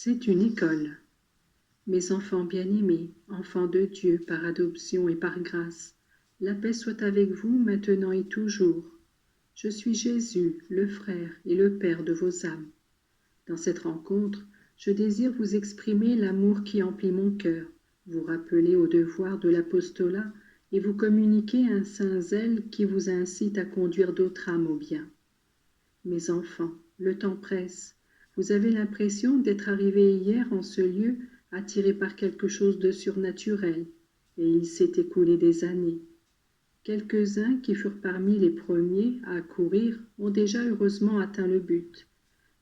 C'est une école. Mes enfants bien-aimés, enfants de Dieu par adoption et par grâce, la paix soit avec vous maintenant et toujours. Je suis Jésus, le frère et le Père de vos âmes. Dans cette rencontre, je désire vous exprimer l'amour qui emplit mon cœur, vous rappeler au devoir de l'apostolat et vous communiquer un saint zèle qui vous incite à conduire d'autres âmes au bien. Mes enfants, le temps presse. Vous avez l'impression d'être arrivés hier en ce lieu, attirés par quelque chose de surnaturel, et il s'est écoulé des années. Quelques-uns qui furent parmi les premiers à accourir ont déjà heureusement atteint le but.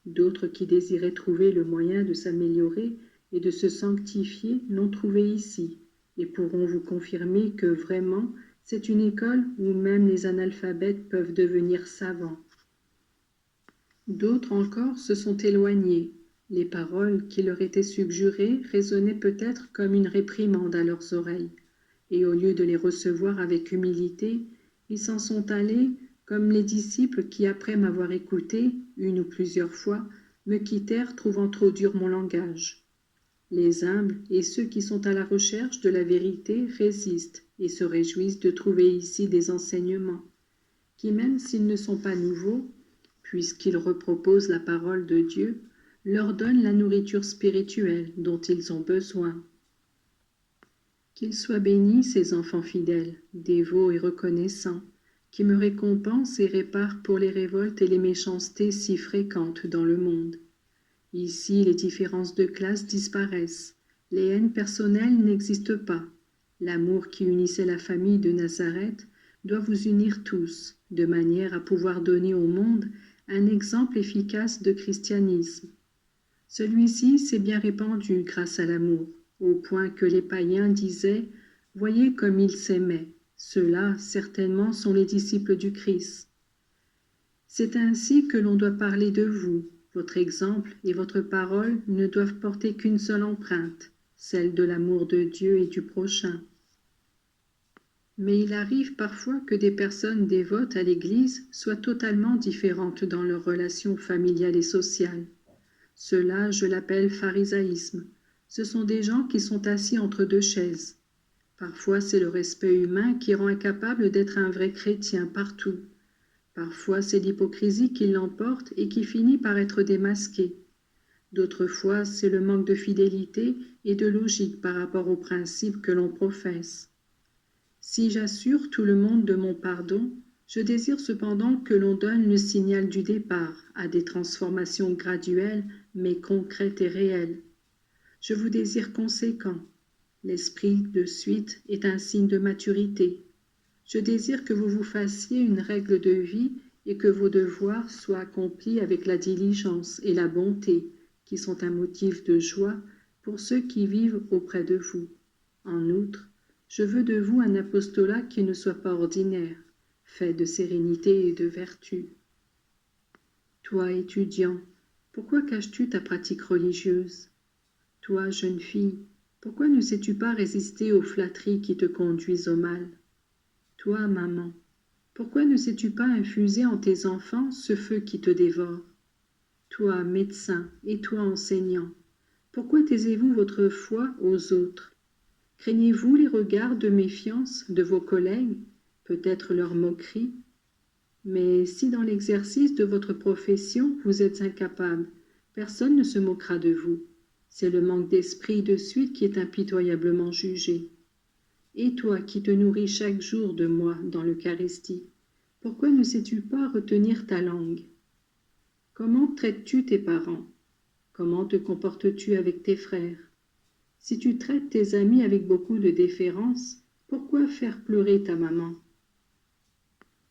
D'autres qui désiraient trouver le moyen de s'améliorer et de se sanctifier l'ont trouvé ici, et pourront vous confirmer que vraiment c'est une école où même les analphabètes peuvent devenir savants. D'autres encore se sont éloignés. Les paroles qui leur étaient suggérées résonnaient peut-être comme une réprimande à leurs oreilles, et au lieu de les recevoir avec humilité, ils s'en sont allés comme les disciples qui, après m'avoir écouté, une ou plusieurs fois, me quittèrent trouvant trop dur mon langage. Les humbles et ceux qui sont à la recherche de la vérité résistent et se réjouissent de trouver ici des enseignements, qui même s'ils ne sont pas nouveaux, puisqu'ils reproposent la parole de Dieu, leur donnent la nourriture spirituelle dont ils ont besoin. Qu'ils soient bénis, ces enfants fidèles, dévots et reconnaissants, qui me récompensent et réparent pour les révoltes et les méchancetés si fréquentes dans le monde. Ici, les différences de classe disparaissent, les haines personnelles n'existent pas. L'amour qui unissait la famille de Nazareth doit vous unir tous, de manière à pouvoir donner au monde un exemple efficace de christianisme. Celui-ci s'est bien répandu grâce à l'amour, au point que les païens disaient « Voyez comme ils s'aimaient, ceux-là certainement sont les disciples du Christ ». C'est ainsi que l'on doit parler de vous. Votre exemple et votre parole ne doivent porter qu'une seule empreinte, celle de l'amour de Dieu et du prochain. Mais il arrive parfois que des personnes dévotes à l'Église soient totalement différentes dans leurs relations familiales et sociales. Cela, je l'appelle pharisaïsme. Ce sont des gens qui sont assis entre deux chaises. Parfois, c'est le respect humain qui rend incapable d'être un vrai chrétien partout. Parfois, c'est l'hypocrisie qui l'emporte et qui finit par être démasquée. D'autres fois, c'est le manque de fidélité et de logique par rapport aux principes que l'on professe. Si j'assure tout le monde de mon pardon, je désire cependant que l'on donne le signal du départ à des transformations graduelles mais concrètes et réelles. Je vous désire conséquent. L'esprit de suite est un signe de maturité. Je désire que vous vous fassiez une règle de vie et que vos devoirs soient accomplis avec la diligence et la bonté qui sont un motif de joie pour ceux qui vivent auprès de vous. En outre, je veux de vous un apostolat qui ne soit pas ordinaire, fait de sérénité et de vertu. Toi, étudiant, pourquoi caches-tu ta pratique religieuse? Toi, jeune fille, pourquoi ne sais-tu pas résister aux flatteries qui te conduisent au mal? Toi, maman, pourquoi ne sais-tu pas infuser en tes enfants ce feu qui te dévore? Toi, médecin, et toi, enseignant, pourquoi taisez-vous votre foi aux autres? Craignez-vous les regards de méfiance de vos collègues, peut-être leurs moqueries? Mais si dans l'exercice de votre profession vous êtes incapable, personne ne se moquera de vous. C'est le manque d'esprit de suite qui est impitoyablement jugé. Et toi qui te nourris chaque jour de moi dans l'Eucharistie, pourquoi ne sais-tu pas retenir ta langue? Comment traites-tu tes parents? Comment te comportes-tu avec tes frères? Si tu traites tes amis avec beaucoup de déférence, pourquoi faire pleurer ta maman?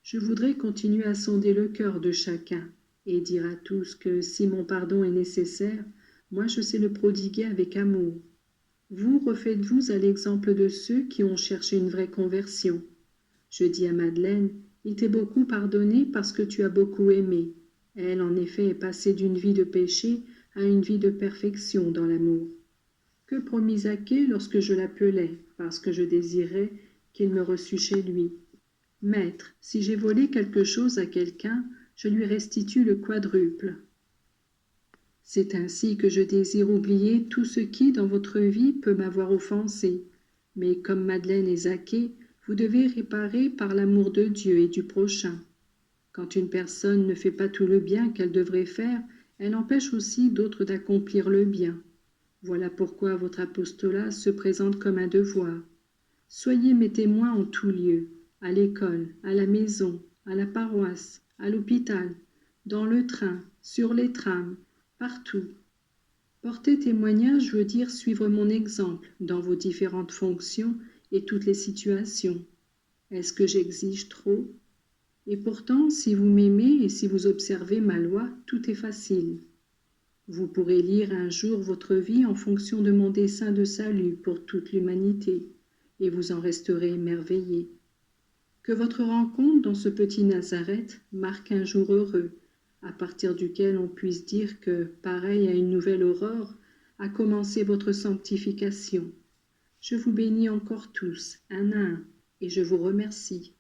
Je voudrais continuer à sonder le cœur de chacun et dire à tous que si mon pardon est nécessaire, moi je sais le prodiguer avec amour. Vous refaites-vous à l'exemple de ceux qui ont cherché une vraie conversion. Je dis à Madeleine, il t'est beaucoup pardonné parce que tu as beaucoup aimé. Elle, en effet, est passée d'une vie de péché à une vie de perfection dans l'amour. Que promit Zaché lorsque je l'appelais, parce que je désirais qu'il me reçût chez lui? Maître, si j'ai volé quelque chose à quelqu'un, je lui restitue le quadruple. C'est ainsi que je désire oublier tout ce qui, dans votre vie, peut m'avoir offensé. Mais comme Madeleine et Zaché, vous devez réparer par l'amour de Dieu et du prochain. Quand une personne ne fait pas tout le bien qu'elle devrait faire, elle empêche aussi d'autres d'accomplir le bien. Voilà pourquoi votre apostolat se présente comme un devoir. Soyez mes témoins en tout lieu, à l'école, à la maison, à la paroisse, à l'hôpital, dans le train, sur les trams, partout. Porter témoignage veut dire suivre mon exemple dans vos différentes fonctions et toutes les situations. Est-ce que j'exige trop? Et pourtant, si vous m'aimez et si vous observez ma loi, tout est facile. Vous pourrez lire un jour votre vie en fonction de mon dessein de salut pour toute l'humanité, et vous en resterez émerveillés. Que votre rencontre dans ce petit Nazareth marque un jour heureux, à partir duquel on puisse dire que, pareil à une nouvelle aurore, a commencé votre sanctification. Je vous bénis encore tous, un à un, et je vous remercie.